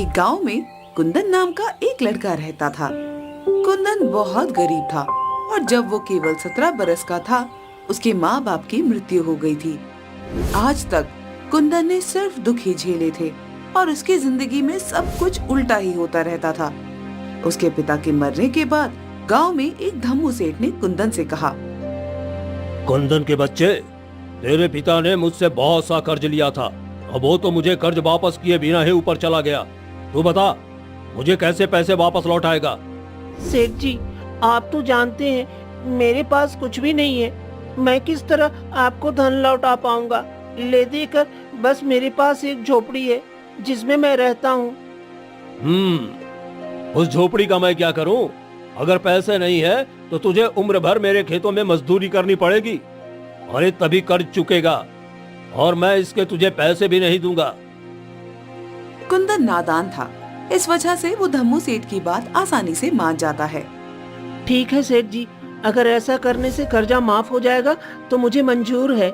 एक गांव में कुंदन नाम का एक लड़का रहता था। कुंदन बहुत गरीब था और जब वो केवल 17 बरस का था, उसके माँ बाप की मृत्यु हो गई थी। आज तक कुंदन ने सिर्फ दुख ही झेले थे और उसकी जिंदगी में सब कुछ उल्टा ही होता रहता था। उसके पिता के मरने के बाद गांव में एक धम्मू सेठ ने कुंदन से कहा, कुंदन के बच्चे, तेरे पिता ने मुझसे बहुत सा कर्ज लिया था। अब वो तो मुझे कर्ज वापस किए बिना ही ऊपर चला गया। तू बता, मुझे कैसे पैसे वापस लौटाएगा? सेठ जी, आप तो जानते हैं मेरे पास कुछ भी नहीं है। मैं किस तरह आपको धन लौटा पाऊंगा? ले देकर बस मेरे पास एक झोपड़ी है जिसमें मैं रहता हूँ। उस झोपड़ी का मैं क्या करूं? अगर पैसे नहीं है तो तुझे उम्र भर मेरे खेतों में मजदूरी करनी पड़ेगी। अरे तभी कर्ज चुकेगा और मैं इसके तुझे पैसे भी नहीं दूंगा। कुंदन नादान था, इस वजह से वो धम्मू सेठ की बात आसानी से मान जाता है। ठीक है सेठ जी, अगर ऐसा करने से कर्जा माफ हो जाएगा तो मुझे मंजूर है।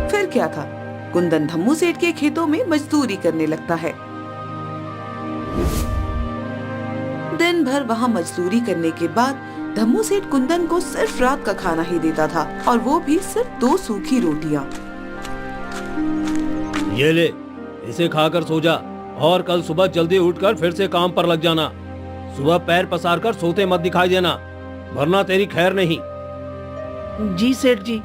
फिर क्या था, कुंदन धम्मू सेठ के खेतों में मजदूरी करने लगता है। दिन भर वहाँ मजदूरी करने के बाद धम्मू सेठ कुंदन को सिर्फ रात का खाना ही देता था और वो भी सिर्फ 2 सूखी रोटियां। ये ले, इसे खाकर सो जा और कल सुबह जल्दी उठकर फिर से काम पर लग जाना। सुबह पैर पसार कर सोते मत दिखाई देना, वरना तेरी खैर नहीं। जी सेठ जी।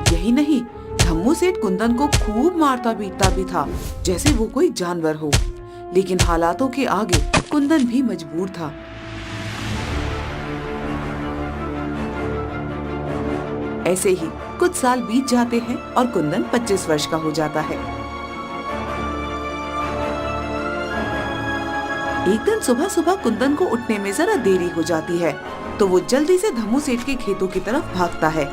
यही नहीं, धम्मू सेठ कुंदन को खूब मारता पीटता भी था, जैसे वो कोई जानवर हो। लेकिन हालातों के आगे कुंदन भी मजबूर था। ऐसे ही कुछ साल बीत जाते हैं और कुंदन 25 वर्ष का हो जाता है। एक दिन सुबह सुबह कुंदन को उठने में जरा देरी हो जाती है, तो वो जल्दी से धम्मू सेठ के खेतों की तरफ भागता है।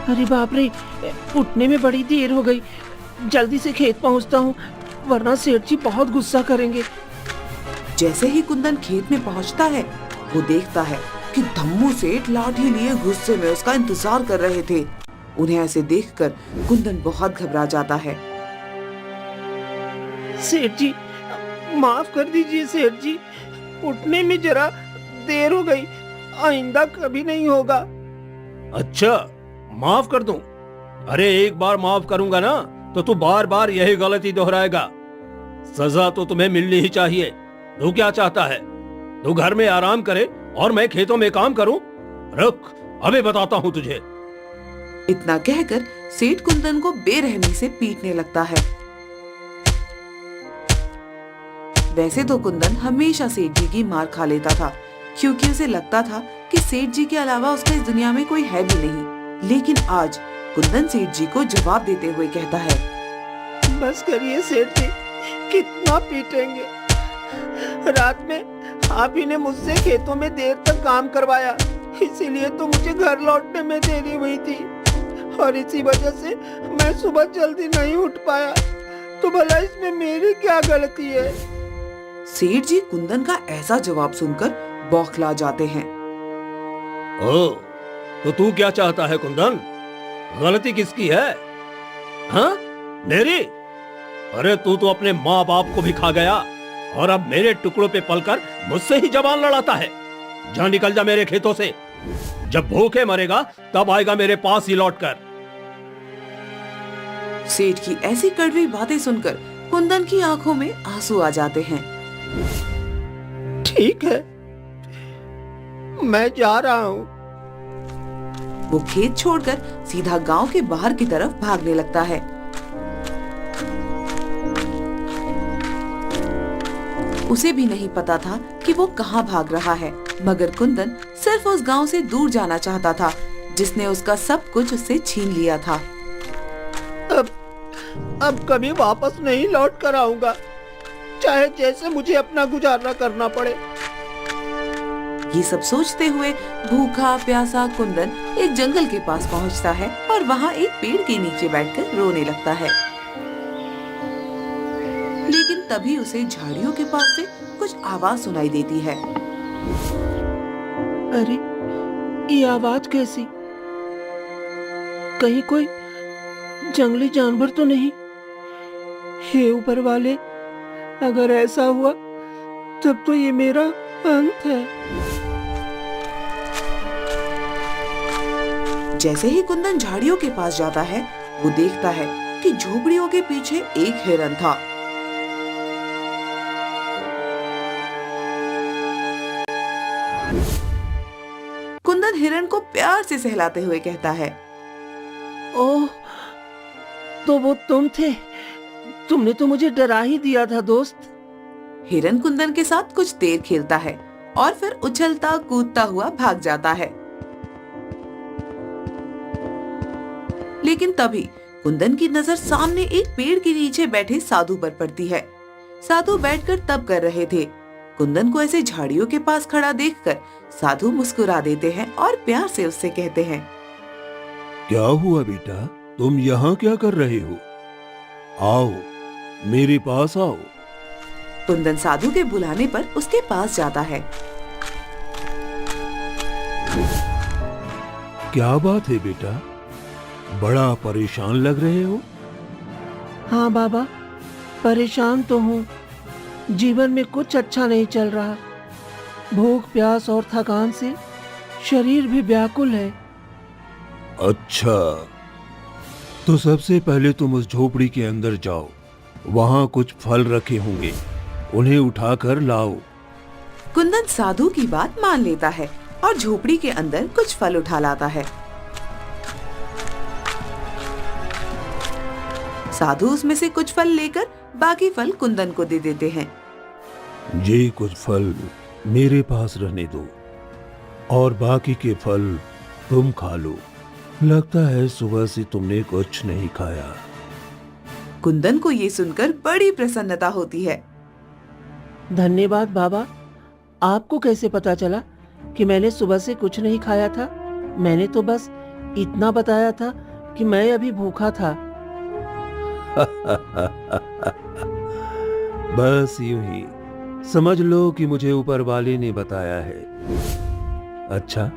अरे बाप रे, उठने में बड़ी देर हो गई। जल्दी से खेत पहुंचता हूँ, वरना सेठ जी बहुत गुस्सा करेंगे। जैसे ही कुंदन खेत में पहुंचता है, वो देखता है कि धम्मू सेठ लाठी लिए गुस्से में उसका इंतजार कर रहे थे। उन्हें ऐसे देखकर कुंदन बहुत घबरा जाता है। सेठ जी, माफ कर दीजिए सेठ जी, उठने में जरा देर हो गई, आइंदा कभी नहीं होगा। अच्छा, माफ कर दूं? अरे एक बार माफ करूंगा ना तो तू बार बार यही गलती दोहराएगा। सजा तो तुम्हें मिलनी ही चाहिए। तू क्या चाहता है? तू घर में आराम करे और मैं खेतों में काम करूं? रुक, अभी बताता हूं तुझे। इतना कहकर सेठ कुंदन को बेरहमी से पीटने लगता है। वैसे तो कुंदन हमेशा सेठ जी की मार खा लेता था, क्योंकि उसे लगता था कि सेठ जी के अलावा उसका इस दुनिया में कोई है भी नहीं। लेकिन आज कुंदन सेठ जी को जवाब देते हुए कहता है, बस करिए सेठ जी, कितना पीटेंगे? रात में आप ही ने मुझसे खेतों में देर तक काम करवाया, इसीलिए तो मुझे घर लौटने में देरी हुई थी और इसी वजह से मैं सुबह जल्दी नहीं उठ पाया। तो भला इसमें मेरी क्या गलती है? सेठ जी कुंदन का ऐसा जवाब सुनकर बौखला जाते हैं। ओ, तो तू क्या चाहता है कुंदन? गलती किसकी है? हाँ, मेरी? अरे तू तो अपने माँ बाप को भी खा गया और अब मेरे टुकड़ों पे पलकर मुझसे ही जबान लड़ाता है। जा निकल जा मेरे खेतों से। जब भूखे मरेगा तब आएगा मेरे पास ही लौटकर। सेठ की ऐसी कड़वी बातें सुनकर कुंदन की आंखों में आंसू आ जाते हैं। ठीक है, मैं जा रहा हूँ। वो खेत छोड़कर सीधा गांव के बाहर की तरफ भागने लगता है। उसे भी नहीं पता था कि वो कहाँ भाग रहा है, मगर कुंदन सिर्फ उस गांव से दूर जाना चाहता था जिसने उसका सब कुछ उससे छीन लिया था। अब कभी वापस नहीं लौट कर आऊंगा, चाहे जैसे मुझे अपना गुजारा करना पड़े। ये सब सोचते हुए भूखा प्यासा कुंदन एक जंगल के पास पहुंचता है और वहाँ एक पेड़ के नीचे बैठकर रोने लगता है। लेकिन तभी उसे झाड़ियों के पास से कुछ आवाज सुनाई देती है। अरे, ये आवाज कैसी? कहीं कोई जंगली जानवर तो नहीं? हे ऊपर वाले, अगर ऐसा हुआ तब तो ये मेरा अंत है। जैसे ही कुंदन झाड़ियों के पास जाता है, वो देखता है कि झोपड़ियों के पीछे एक हिरन था। कुंदन हिरन को प्यार से सहलाते हुए कहता है, ओह, तो वो तुम थे। तुमने तो मुझे डरा ही दिया था दोस्त। हिरन कुंदन के साथ कुछ देर खेलता है और फिर उछलता कूदता हुआ भाग जाता है। लेकिन तभी कुंदन की नजर सामने एक पेड़ के नीचे बैठे साधु पर पड़ती है। साधु बैठकर तप कर रहे थे। कुंदन को ऐसे झाड़ियों के पास खड़ा देखकर साधु मुस्कुरा देते हैं और प्यार से उससे कहते हैं, क्या हुआ बेटा, तुम यहाँ क्या कर रहे हो? आओ, मेरे पास आओ। कुंदन साधु के बुलाने पर उसके पास जाता है। क्या बात है बेटा, बड़ा परेशान लग रहे हो? हाँ बाबा, परेशान तो हूँ। जीवन में कुछ अच्छा नहीं चल रहा। भूख प्यास और थकान से शरीर भी व्याकुल है। अच्छा, तो सबसे पहले तुम उस झोपड़ी के अंदर जाओ। वहां कुछ फल रखे होंगे, उन्हें उठाकर लाओ। कुंदन साधु की बात मान लेता है और झोपड़ी के अंदर कुछ फल उठा लाता है। साधु उसमें से कुछ फल लेकर बाकी फल कुंदन को दे देते हैं। ये कुछ फल मेरे पास रहने दो और बाकी के फल तुम खा लो। लगता है सुबह से तुमने कुछ नहीं खाया। कुंदन को ये सुनकर बड़ी प्रसन्नता होती है। धन्यवाद बाबा। आपको कैसे पता चला कि मैंने सुबह से कुछ नहीं खाया था? मैंने तो बस इतना बताया था कि मैं अभी भूखा था। बस यूं ही समझ लो कि मुझे ऊपर वाले ने बताया है। अच्छा,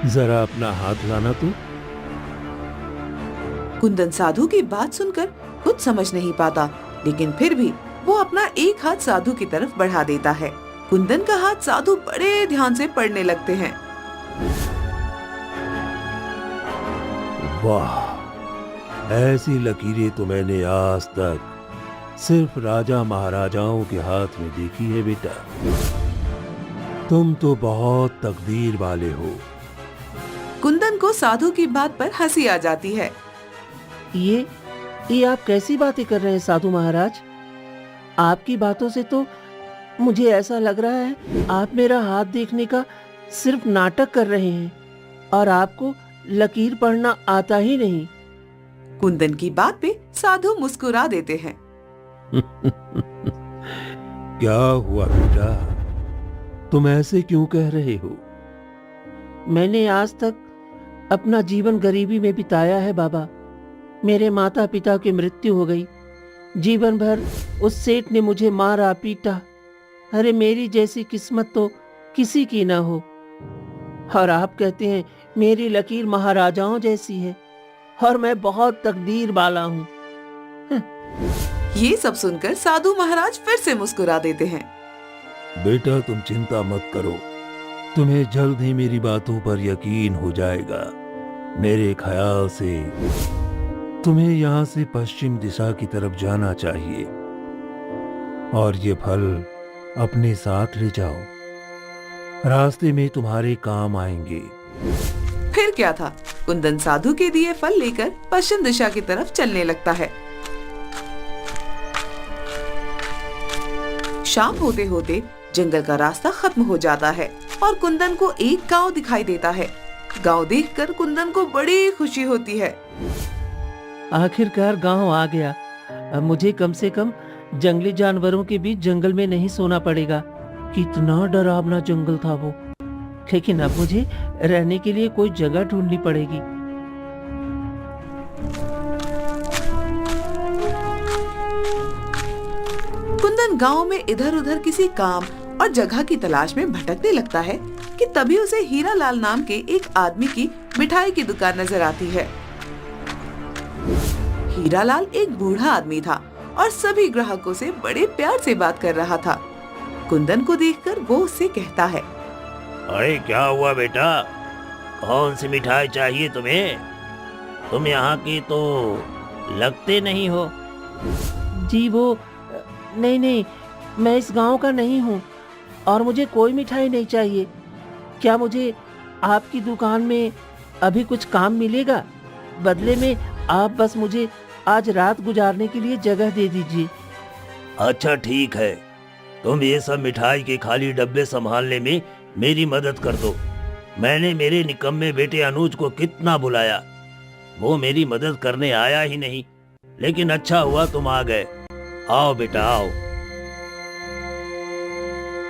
जरा अपना हाथ लाना तो। कुंदन साधु की बात सुनकर कुछ समझ नहीं पाता, लेकिन फिर भी वो अपना एक हाथ साधु की तरफ बढ़ा देता है। कुंदन का हाथ साधु बड़े ध्यान से पढ़ने लगते हैं। वाह, ऐसी लकीरें तो मैंने आज तक सिर्फ राजा महाराजाओं के हाथ में देखी है बेटा। तुम तो बहुत तकदीर वाले हो। कुंदन को साधु की बात पर हंसी आ जाती है। ये आप कैसी बातें कर रहे हैं साधु महाराज? आपकी बातों से तो मुझे ऐसा लग रहा है आप मेरा हाथ देखने का सिर्फ नाटक कर रहे हैं और आपको लकीर पढ़ना आता ही नहीं। कुंदन की बात पे साधु मुस्कुरा देते हैं। क्या हुआ बेटा, तुम ऐसे क्यों कह रहे हो? मैंने आज तक अपना जीवन गरीबी में बिताया है बाबा। मेरे माता पिता की मृत्यु हो गई। जीवन भर उस सेठ ने मुझे मारा पीटा। अरे मेरी जैसी किस्मत तो किसी की ना हो। और आप कहते हैं मेरी लकीर महाराजाओं जैसी है और मैं बहुत तकदीर वाला हूँ। ये सब सुनकर साधु महाराज फिर से मुस्कुरा देते हैं। बेटा तुम चिंता मत करो, तुम्हें जल्द ही मेरी बातों पर यकीन हो जाएगा। मेरे ख्याल से तुम्हें यहाँ से पश्चिम दिशा की तरफ जाना चाहिए और ये फल अपने साथ ले जाओ, रास्ते में तुम्हारे काम आएंगे। फिर क्या था, कुंदन साधु के दिए फल लेकर पश्चिम दिशा की तरफ चलने लगता है। शाम होते होते जंगल का रास्ता खत्म हो जाता है और कुंदन को एक गांव दिखाई देता है। गांव देखकर कुंदन को बड़ी खुशी होती है। आखिरकार गांव आ गया। अब मुझे कम से कम जंगली जानवरों के बीच जंगल में नहीं सोना पड़ेगा। कितना डरावना जंगल था वो। लेकिन अब मुझे रहने के लिए कोई जगह ढूंढनी पड़ेगी। गांव में इधर उधर किसी काम और जगह की तलाश में भटकने लगता है कि तभी उसे हीरा लाल नाम के एक आदमी की मिठाई की दुकान नजर आती है। हीरा लाल एक बूढ़ा आदमी था और सभी ग्राहकों से बड़े प्यार से बात कर रहा था। कुंदन को देखकर वो उससे कहता है, अरे क्या हुआ बेटा, कौन सी मिठाई चाहिए तुम्हें? तुम यहाँ की तो लगते नहीं हो। जी वो नहीं नहीं, मैं इस गांव का नहीं हूँ और मुझे कोई मिठाई नहीं चाहिए। क्या मुझे आपकी दुकान में अभी कुछ काम मिलेगा? बदले में आप बस मुझे आज रात गुजारने के लिए जगह दे दीजिए। अच्छा ठीक है, तुम ये सब मिठाई के खाली डब्बे संभालने में मेरी मदद कर दो। मैंने मेरे निकम्मे बेटे अनुज को कितना बुलाया, वो मेरी मदद करने आया ही नहीं। लेकिन अच्छा हुआ तुम आ गए। आओ बेटा आओ।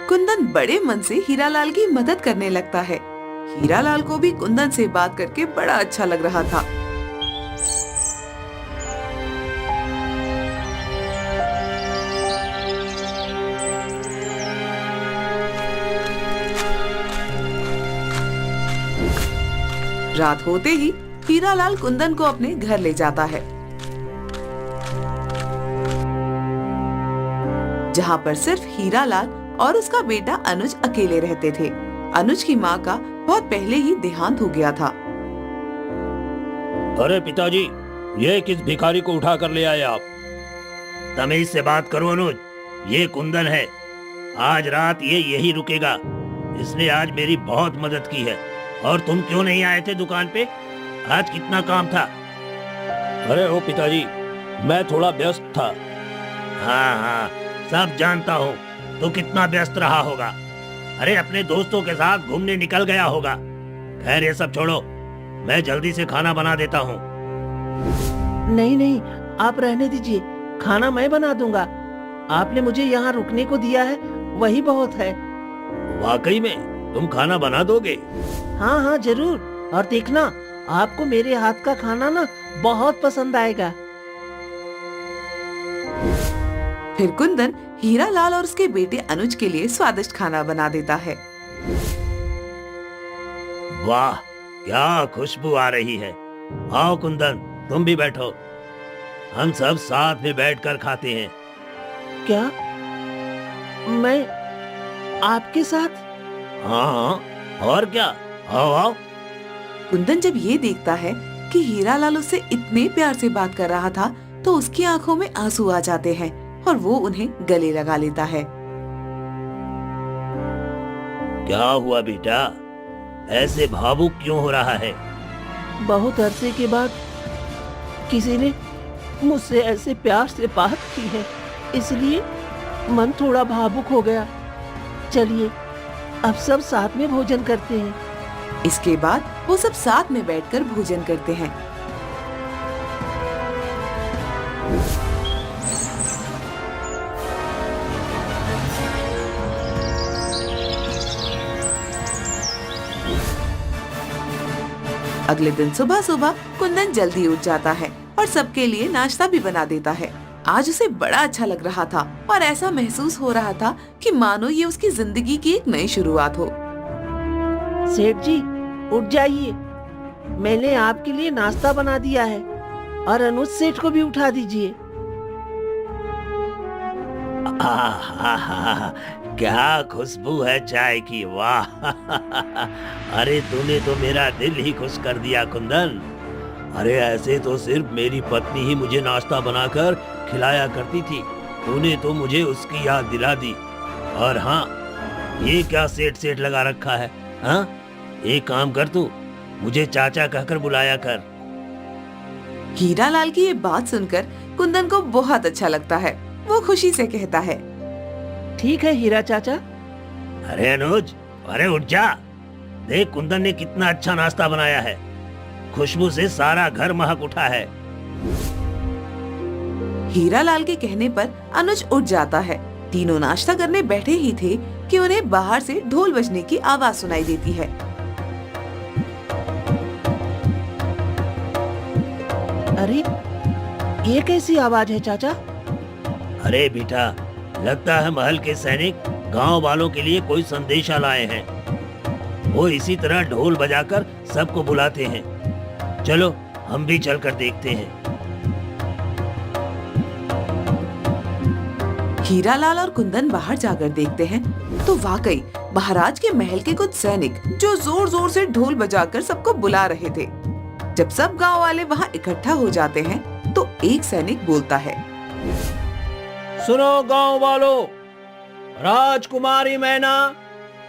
कुंदन बड़े मन से हीरालाल की मदद करने लगता है। हीरालाल को भी कुंदन से बात करके बड़ा अच्छा लग रहा था। रात होते ही हीरालाल कुंदन को अपने घर ले जाता है, जहाँ पर सिर्फ हीरालाल और उसका बेटा अनुज अकेले रहते थे। अनुज की माँ का बहुत पहले ही देहांत हो गया था। अरे पिताजी, ये किस भिखारी को उठा कर ले आए आप? तमीज से बात करो अनुज, ये कुंदन है। आज रात ये यही रुकेगा। इसने आज मेरी बहुत मदद की है। और तुम क्यों नहीं आए थे दुकान पे? आज कितना काम था? अरे ओ पिताजी, मैं थोड़ा व्यस्त था। हाँ, सब जानता हूँ तो कितना व्यस्त रहा होगा। अरे अपने दोस्तों के साथ घूमने निकल गया होगा। खैर ये सब छोड़ो, मैं जल्दी से खाना बना देता हूँ। नहीं नहीं, आप रहने दीजिए, खाना मैं बना दूंगा। आपने मुझे यहाँ रुकने को दिया है, वही बहुत है। वाकई में तुम खाना बना दोगे? हाँ हाँ जरूर, और देखना आपको मेरे हाथ का खाना ना बहुत पसंद आएगा। फिर कुंदन हीरालाल और उसके बेटे अनुज के लिए स्वादिष्ट खाना बना देता है। वाह, क्या खुशबू आ रही है। आओ कुंदन, तुम भी बैठो, हम सब साथ में बैठकर खाते हैं। क्या मैं आपके साथ? हाँ, और क्या, आओ आओ। कुंदन जब ये देखता है कि हीरालाल उससे इतने प्यार से बात कर रहा था तो उसकी आंखों में आंसू आ जाते हैं और वो उन्हें गले लगा लेता है। क्या हुआ बेटा, ऐसे भावुक क्यों हो रहा है? बहुत अरसे के बाद किसी ने मुझसे ऐसे प्यार से बात की है, इसलिए मन थोड़ा भावुक हो गया। चलिए अब सब साथ में भोजन करते हैं। इसके बाद वो सब साथ में बैठकर भोजन करते हैं। अगले दिन सुबह सुबह कुंदन जल्दी उठ जाता है और सबके लिए नाश्ता भी बना देता है। आज उसे बड़ा अच्छा लग रहा था और ऐसा महसूस हो रहा था कि मानो ये उसकी जिंदगी की एक नई शुरुआत हो। सेठ जी उठ जाइए, मैंने आपके लिए नाश्ता बना दिया है और अनुज सेठ को भी उठा दीजिए। आहा, क्या खुशबू है चाय की, वाह। अरे तूने तो मेरा दिल ही खुश कर दिया कुंदन। अरे ऐसे तो सिर्फ मेरी पत्नी ही मुझे नाश्ता बनाकर खिलाया करती थी, तूने तो मुझे उसकी याद दिला दी। और हाँ, ये क्या सेठ सेठ लगा रखा है? हाँ, एक काम कर, तू मुझे चाचा कहकर बुलाया कर। हीरालाल की ये बात सुनकर कुंदन को बहुत अच्छा लगता है। वो खुशी से कहता है, ठीक है हीरा चाचा। अरे अनुज, अरे उठ जा, देख कुंदन ने कितना अच्छा नाश्ता बनाया है। खुशबू से सारा घर महक उठा है। हीरालाल के कहने पर अनुज उठ जाता है। तीनों नाश्ता करने बैठे ही थे कि उन्हें बाहर से ढोल बजने की आवाज सुनाई देती है। अरे ये कैसी आवाज है चाचा? अरे बेटा, लगता है महल के सैनिक गांव वालों के लिए कोई संदेशा लाए हैं। वो इसी तरह ढोल बजाकर सबको बुलाते हैं। चलो हम भी चलकर देखते हैं। हीरालाल और कुंदन बाहर जाकर देखते हैं तो वाकई महाराज के महल के कुछ सैनिक जो जोर जोर से ढोल बजाकर सबको बुला रहे थे। जब सब गांव वाले वहां इकट्ठा हो जाते हैं तो एक सैनिक बोलता है, सुनो गांव वालों, राजकुमारी मैना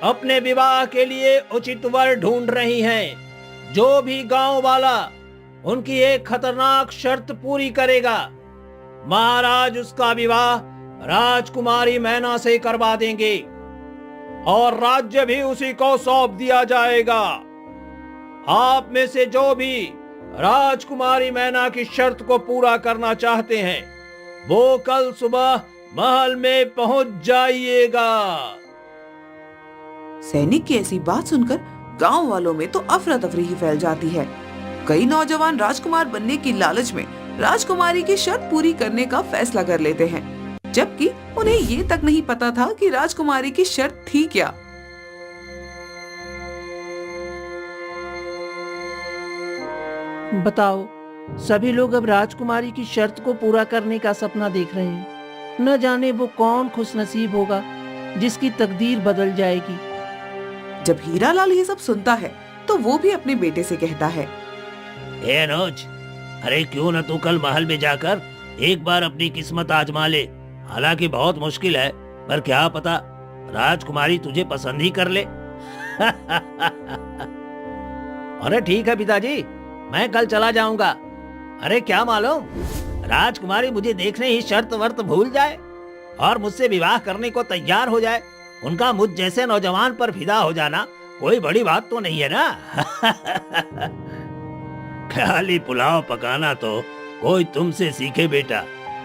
अपने विवाह के लिए उचित वर ढूंढ रही हैं। जो भी गांव वाला उनकी एक खतरनाक शर्त पूरी करेगा, महाराज उसका विवाह राजकुमारी मैना से करवा देंगे और राज्य भी उसी को सौंप दिया जाएगा। आप में से जो भी राजकुमारी मैना की शर्त को पूरा करना चाहते हैं, वो कल सुबह महल में पहुंच जाइएगा। सैनिक की ऐसी बात सुनकर गांव वालों में तो अफरा तफरी ही फैल जाती है। कई नौजवान राजकुमार बनने की लालच में राजकुमारी की शर्त पूरी करने का फैसला कर लेते हैं, जबकि उन्हें ये तक नहीं पता था कि राजकुमारी की शर्त थी क्या। बताओ, सभी लोग अब राजकुमारी की शर्त को पूरा करने का सपना देख रहे हैं। न जाने वो कौन खुशनसीब होगा जिसकी तकदीर बदल जाएगी। जब हीरालाल ये सब सुनता है तो वो भी अपने बेटे से कहता है, ए अनुज, अरे क्यों न तू कल महल में जाकर एक बार अपनी किस्मत आजमा ले। हालांकि बहुत मुश्किल है, पर क्या पता राजकुमारी तुझे पसंद ही कर ले। अरे ठीक है पिताजी, मैं कल चला जाऊंगा। अरे क्या मालूम राजकुमारी मुझे देखने ही शर्त वर्त भूल जाए और मुझसे विवाह करने को तैयार हो जाए। उनका मुझ जैसे नौजवान पर फिदा हो जाना कोई बड़ी बात तो नहीं है ना। खाली पुलाव पकाना तो कोई तुमसे सीखे बेटा।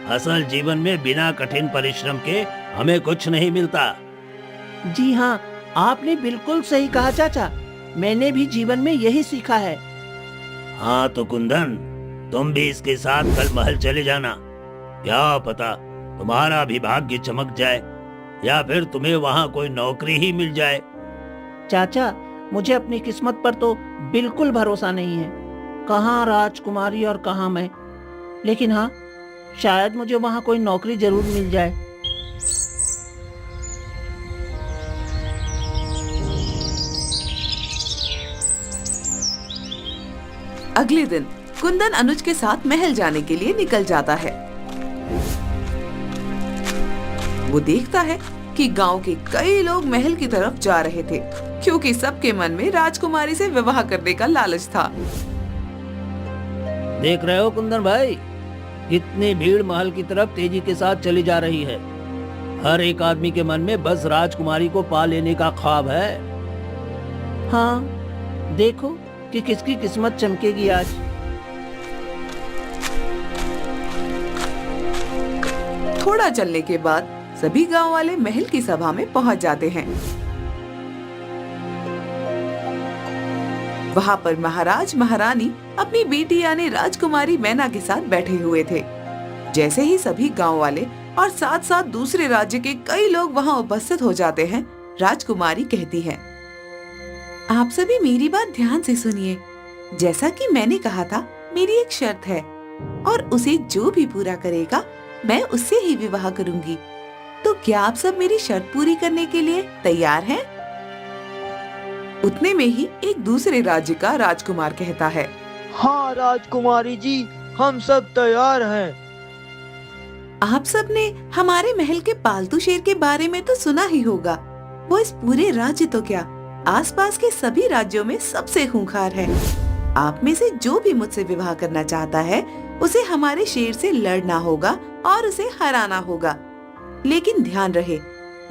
असल जीवन में बिना कठिन परिश्रम के हमें कुछ नहीं मिलता। जी हाँ, आपने बिल्कुल सही कहा चाचा। मैंने भी जीवन में यही सीखा है। हाँ तो कुंदन, तुम भी इसके साथ कल महल चले जाना। क्या पता तुम्हारा भी भाग्य चमक जाए या फिर तुम्हें वहाँ कोई नौकरी ही मिल जाए। चाचा, मुझे अपनी किस्मत पर तो बिल्कुल भरोसा नहीं है। कहाँ राजकुमारी और कहाँ मैं। लेकिन हाँ, शायद मुझे वहाँ कोई नौकरी जरूर मिल जाए। अगले दिन कुंदन अनुज के साथ महल जाने के लिए निकल जाता है। वो देखता है कि गांव के कई लोग महल की तरफ जा रहे थे, क्योंकि सबके मन में राजकुमारी से विवाह करने का लालच था। देख रहे हो कुंदन भाई, कितनी भीड़ महल की तरफ तेजी के साथ चली जा रही है। हर एक आदमी के मन में बस राजकुमारी को पा लेने का ख्वाब है। हाँ, देखो कि किसकी किस्मत चमकेगी आज। थोड़ा चलने के बाद सभी गांव वाले महल की सभा में पहुंच जाते हैं। वहां पर महाराज महारानी अपनी बेटी यानी राजकुमारी मैना के साथ बैठे हुए थे। जैसे ही सभी गांव वाले और साथ साथ दूसरे राज्य के कई लोग वहां उपस्थित हो जाते हैं, राजकुमारी कहती है, आप सभी मेरी बात ध्यान से सुनिए। जैसा कि मैंने कहा था, मेरी एक शर्त है और उसे जो भी पूरा करेगा मैं उससे ही विवाह करूंगी। तो क्या आप सब मेरी शर्त पूरी करने के लिए तैयार हैं? उतने में ही एक दूसरे राज्य का राजकुमार कहता है, हाँ राजकुमारी जी, हम सब तैयार हैं। आप सब ने हमारे महल के पालतू शेर के बारे में तो सुना ही होगा। वो इस पूरे राज्य तो क्या, आसपास के सभी राज्यों में सबसे खूंखार है। आप में से जो भी मुझसे विवाह करना चाहता है, उसे हमारे शेर से लड़ना होगा और उसे हराना होगा। लेकिन ध्यान रहे,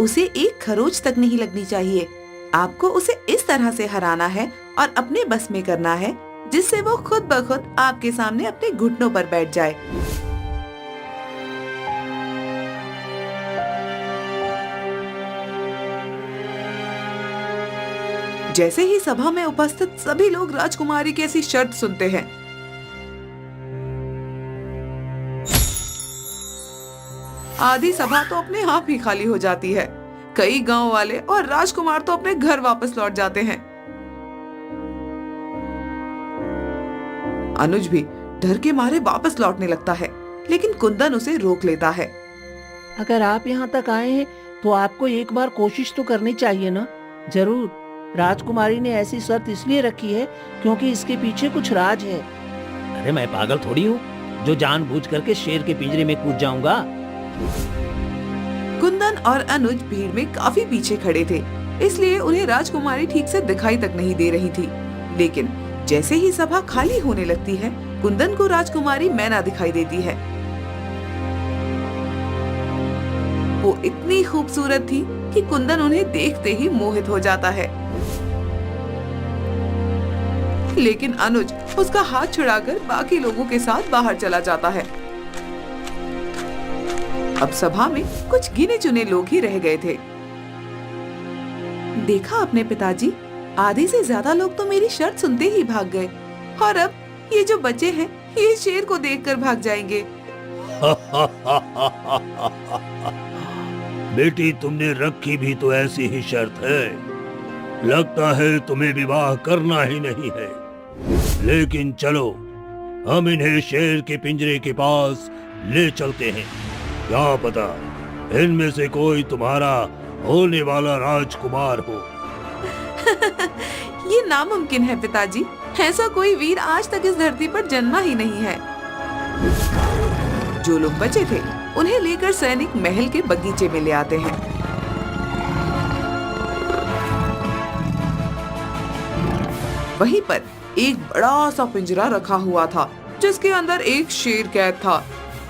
उसे एक खरोच तक नहीं लगनी चाहिए। आपको उसे इस तरह से हराना है और अपने बस में करना है जिससे वो खुद ब खुद आपके सामने अपने घुटनों पर बैठ जाए। जैसे ही सभा में उपस्थित सभी लोग राजकुमारी की ऐसी शर्त सुनते हैं, आधी सभा तो अपने आप ही खाली हो जाती है। कई गांव वाले और राजकुमार तो अपने घर वापस लौट जाते हैं। अनुज भी डर के मारे वापस लौटने लगता है, लेकिन कुंदन उसे रोक लेता है। अगर आप यहाँ तक आए हैं तो आपको एक बार कोशिश तो करनी चाहिए ना। जरूर, राजकुमारी ने ऐसी शर्त इसलिए रखी है क्योंकि इसके पीछे कुछ राज है। अरे मैं पागल थोड़ी हूँ जो जानबूझ करके शेर के पिंजरे में कूद जाऊंगा। कुंदन और अनुज भीड़ में काफी पीछे खड़े थे, इसलिए उन्हें राजकुमारी ठीक से दिखाई तक नहीं दे रही थी। लेकिन जैसे ही सभा खाली होने लगती है, कुंदन को राजकुमारी मैना दिखाई देती है। वो इतनी खूबसूरत थी कि कुंदन उन्हें देखते ही मोहित हो जाता है। लेकिन अनुज उसका हाथ छुड़ाकर बाकी लोगों के साथ बाहर चला जाता है। अब सभा में कुछ गिने चुने लोग ही रह गए थे। देखा अपने पिताजी, आधे से ज्यादा लोग तो मेरी शर्त सुनते ही भाग गए, और अब ये जो बचे हैं ये शेर को देखकर भाग जाएंगे। बेटी, तुमने रखी भी तो ऐसी ही शर्त है। लगता है तुम्हें विवाह करना ही नहीं है। लेकिन चलो, हम इन्हें शेर के पिंजरे के पास ले चलते हैं। क्या पता इनमें से कोई तुम्हारा होने वाला राजकुमार हो। ये नामुमकिन है पिताजी, ऐसा कोई वीर आज तक इस धरती पर जन्मा ही नहीं है। जो लोग बचे थे उन्हें लेकर सैनिक महल के बगीचे में ले आते हैं। वहीं पर एक बड़ा सा पिंजरा रखा हुआ था, जिसके अंदर एक शेर कैद था।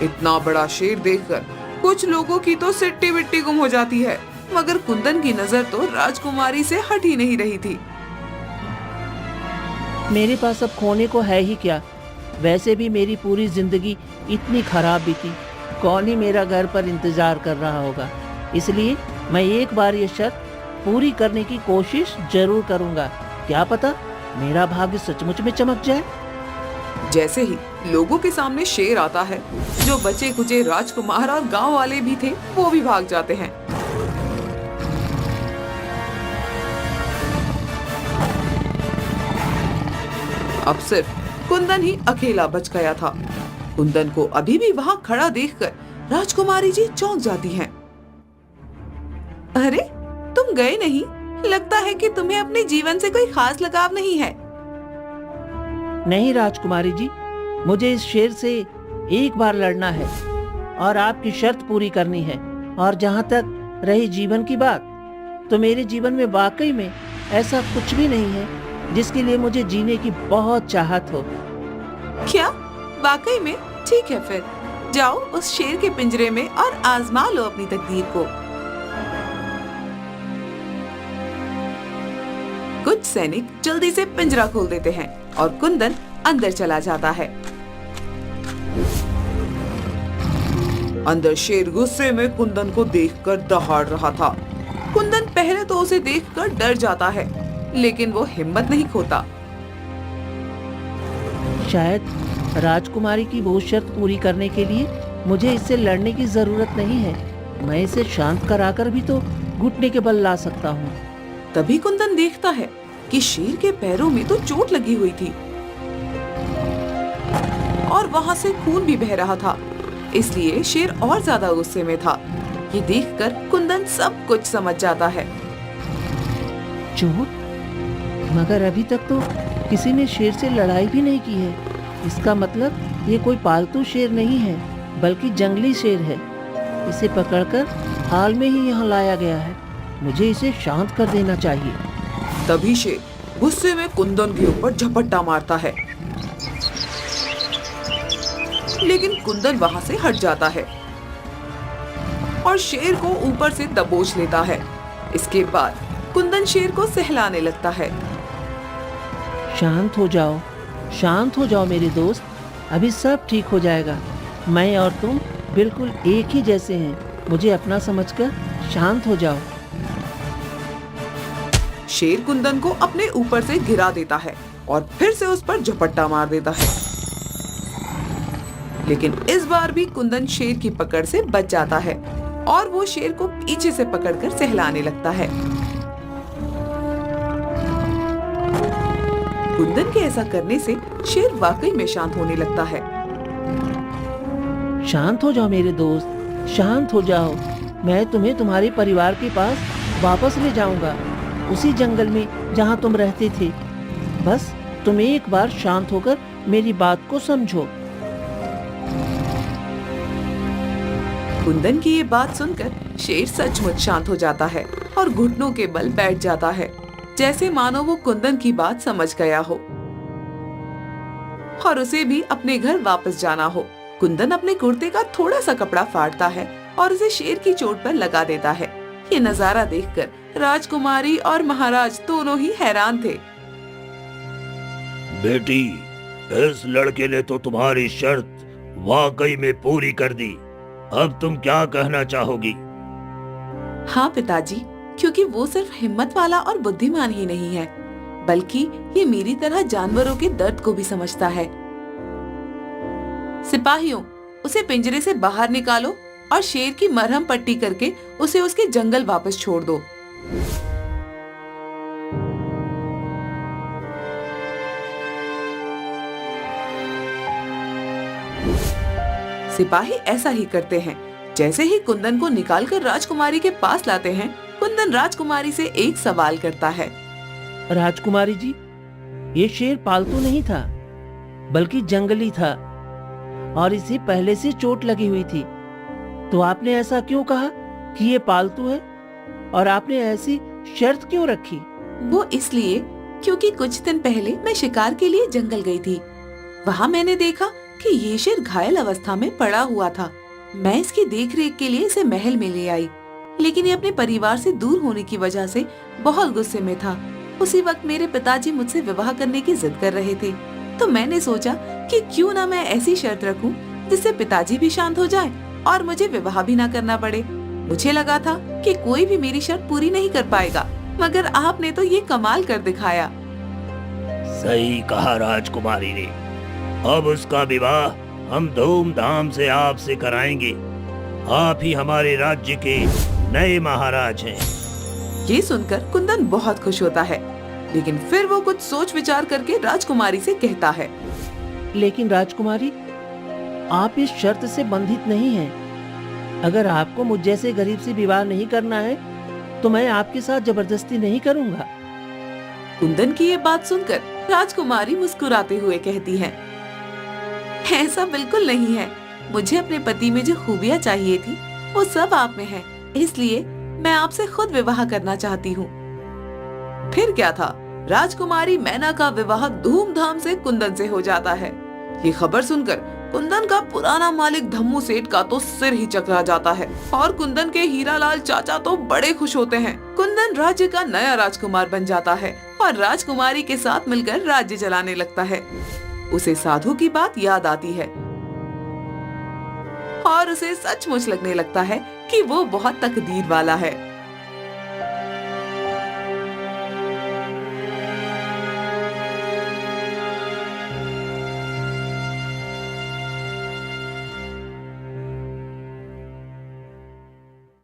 इतना बड़ा शेर देखकर कुछ लोगों की तो सिट्टी बिट्टी गुम हो जाती है, मगर कुंदन की नजर तो राजकुमारी से हट ही नहीं रही थी। मेरे पास अब खोने को है ही क्या। वैसे भी मेरी पूरी जिंदगी इतनी खराब बीती, कौन ही मेरा घर पर इंतजार कर रहा होगा। इसलिए मैं एक बार ये शर्त पूरी करने की कोशिश जरूर करूंगा। क्या पता मेरा भाग्य सचमुच में चमक जाए। जैसे ही लोगों के सामने शेर आता है, जो बचे कुचे राजकुमार और गांव वाले भी थे वो भी भाग जाते हैं। अब सिर्फ कुंदन ही अकेला बच गया था। कुंदन को अभी भी वहाँ खड़ा देखकर राजकुमारी जी चौंक जाती हैं। अरे, तुम गए नहीं? लगता है कि तुम्हें अपने जीवन से कोई खास लगाव नहीं है। नहीं राजकुमारी जी, मुझे इस शेर से एक बार लड़ना है और आपकी शर्त पूरी करनी है। और जहाँ तक रही जीवन की बात, तो मेरे जीवन में वाकई में ऐसा कुछ भी नहीं है जिसके लिए मुझे जीने की बहुत चाहत हो। क्या? वाकई में? ठीक है, फिर जाओ उस शेर के पिंजरे में और आजमा लो अपनी तकदीर को। कुछ सैनिक जल्दी से पिंजरा खोल देते हैं और कुंदन अंदर चला जाता है। अंदर शेर गुस्से में कुंदन को देखकर दहाड़ रहा था। कुंदन पहले तो उसे देखकर डर जाता है, लेकिन वो हिम्मत नहीं खोता। शायद राजकुमारी की वो शर्त पूरी करने के लिए मुझे इससे लड़ने की जरूरत नहीं है। मैं इसे शांत कराकर भी तो घुटने के बल ला सकता हूँ। तभी कुंदन देखता है कि शेर के पैरों में तो चोट लगी हुई थी और वहाँ से खून भी बह रहा था, इसलिए शेर और ज्यादा गुस्से में था। ये देखकर कुंदन सब कुछ समझ जाता है। चोट? मगर अभी तक तो किसी ने शेर से लड़ाई भी नहीं की है। इसका मतलब ये कोई पालतू शेर नहीं है, बल्कि जंगली शेर है। इसे पकड़कर हाल में ही यहाँ लाया गया है। मुझे इसे शांत कर देना चाहिए। तभी शेर गुस्से में कुंदन के ऊपर झपट्टा मारता है, लेकिन कुंदन वहां से हट जाता है और शेर को ऊपर से दबोच लेता है। इसके बाद कुंदन शेर को सहलाने लगता है। शांत हो जाओ मेरे दोस्त, अभी सब ठीक हो जाएगा। मैं और तुम बिल्कुल एक ही जैसे हैं। मुझे अपना समझकर शांत हो जाओ। शेर कुंदन को अपने ऊपर से गिरा देता है और फिर से उस पर झपट्टा मार देता है। लेकिन इस बार भी कुंदन शेर की पकड़ से बच जाता है और वो शेर को पीछे से पकड़कर सहलाने लगता है। कुंदन के ऐसा करने से शेर वाकई में शांत होने लगता है। शांत हो जाओ मेरे दोस्त, शांत हो जाओ। मैं तुम्हें तुम्हारे परिवार के पास वापस ले जाऊंगा, उसी जंगल में जहां तुम रहते थे। बस तुम एक बार शांत होकर मेरी बात को समझो। कुंदन की ये बात सुनकर शेर सचमुच शांत हो जाता है और घुटनों के बल बैठ जाता है, जैसे मानो वो कुंदन की बात समझ गया हो और उसे भी अपने घर वापस जाना हो। कुंदन अपने कुर्ते का थोड़ा सा कपड़ा फाड़ता है और उसे शेर की चोट पर लगा देता है। ये नजारा देखकर राजकुमारी और महाराज दोनों ही हैरान थे। बेटी, इस लड़के ने तो तुम्हारी शर्त वाकई में पूरी कर दी। अब तुम क्या कहना चाहोगी? हाँ पिताजी, क्योंकि वो सिर्फ हिम्मत वाला और बुद्धिमान ही नहीं है, बल्कि ये मेरी तरह जानवरों के दर्द को भी समझता है। सिपाहियों, उसे पिंजरे से बाहर निकालो और शेर की मरहम पट्टी करके उसे उसके जंगल वापस छोड़ दो। सिपाही ऐसा ही करते हैं। जैसे ही कुंदन को निकालकर राजकुमारी के पास लाते हैं, कुंदन राजकुमारी से एक सवाल करता है। राजकुमारी जी, ये शेर पालतू नहीं था, बल्कि जंगली था और इसे पहले से चोट लगी हुई थी। तो आपने ऐसा क्यों कहा कि ये पालतू है और आपने ऐसी शर्त क्यों रखी? वो इसलिए क्योंकि कुछ दिन पहले मैं शिकार के लिए जंगल गई थी। वहाँ मैंने देखा कि ये शेर घायल अवस्था में पड़ा हुआ था। मैं इसकी देखरेख के लिए इसे महल में ले आई, लेकिन ये अपने परिवार से दूर होने की वजह से बहुत गुस्से में था। उसी वक्त मेरे पिताजी मुझसे विवाह करने की जिद कर रहे थे, तो मैंने सोचा कि क्यों ना मैं ऐसी शर्त रखूं जिससे पिताजी भी शांत हो जाए और मुझे विवाह भी ना करना पड़े। मुझे लगा था कि कोई भी मेरी शर्त पूरी नहीं कर पाएगा, मगर आपने तो ये कमाल कर दिखाया। सही कहा राजकुमारी ने। अब उसका विवाह हम धूमधाम से आपसे कराएंगे। आप ही हमारे राज्य के नए महाराज हैं। ये सुनकर कुंदन बहुत खुश होता है, लेकिन फिर वो कुछ सोच विचार करके राजकुमारी से कहता है। लेकिन राजकुमारी, आप इस शर्त से बंधित नहीं हैं। अगर आपको मुझ जैसे गरीब से विवाह नहीं करना है, तो मैं आपके साथ जबरदस्ती नहीं करूंगा। कुंदन की ये बात सुनकर राजकुमारी मुस्कुराते हुए कहती है, ऐसा बिल्कुल नहीं है। मुझे अपने पति में जो खूबियाँ चाहिए थी वो सब आप में है, इसलिए मैं आपसे खुद विवाह करना चाहती हूँ। फिर क्या था, राजकुमारी मैना का विवाह धूमधाम से कुंदन से हो जाता है। ये खबर सुनकर कुंदन का पुराना मालिक धम्मू सेठ का तो सिर ही चकरा जाता है और कुंदन के हीरालाल चाचा तो बड़े खुश होते हैं। कुंदन राज्य का नया राजकुमार बन जाता है और राजकुमारी के साथ मिलकर राज्य चलाने लगता है। उसे साधु की बात याद आती है और उसे सचमुच लगने लगता है कि वो बहुत तकदीर वाला है।